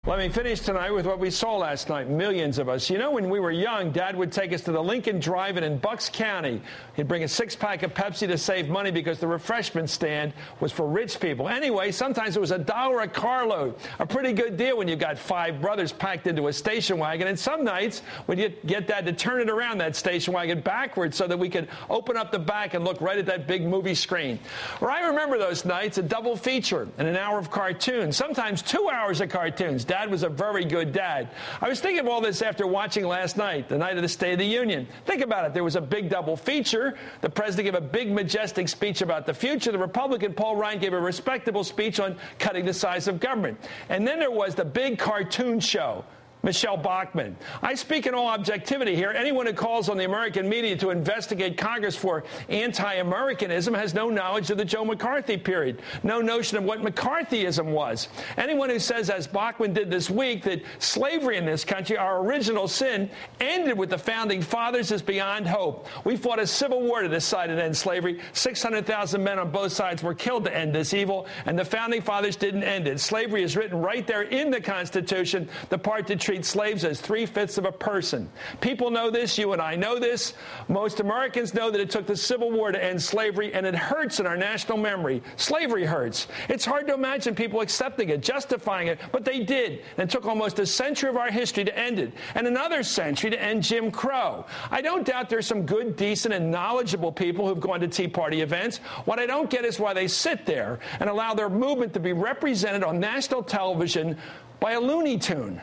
Let me finish tonight with what we saw last night, millions of us. You know, when we were young, Dad would take us to the Lincoln Drive-In in Bucks County. He'd bring a six-pack of Pepsi to save money because the refreshment stand was for rich people. Anyway, sometimes it was $1 a carload, a pretty good deal when you got 5 brothers packed into a station wagon. And some nights, we'd get Dad to turn it around, that station wagon, backwards so that we could open up the back and look right at that big movie screen. Well, I remember those nights, a double feature and an hour of cartoons, sometimes 2 hours of cartoons. Dad was a very good dad. I was thinking of all this after watching last night, the night of the State of the Union. Think about it. There was a big double feature. The president gave a big, majestic speech about the future. The Republican Paul Ryan gave a respectable speech on cutting the size of government. And then there was the big cartoon show. Michelle Bachmann. I speak in all objectivity here. Anyone who calls on the American media to investigate Congress for anti-Americanism has no knowledge of the Joe McCarthy period, no notion of what McCarthyism was. Anyone who says, as Bachmann did this week, that slavery in this country, our original sin, ended with the Founding Fathers is beyond hope. We fought a civil war to decide to end slavery. 600,000 men on both sides were killed to end this evil, and the Founding Fathers didn't end it. Slavery is written right there in the Constitution, the part that treat slaves as 3/5 of a person. People know this. You and I know this. Most Americans know that it took the Civil War to end slavery, and it hurts in our national memory. Slavery hurts. It's hard to imagine people accepting it, justifying it, but they did. And it took almost a century of our history to end it, and another century to end Jim Crow. I don't doubt there's some good, decent, and knowledgeable people who've gone to Tea Party events. What I don't get is why they sit there and allow their movement to be represented on national television by a Loony Toon.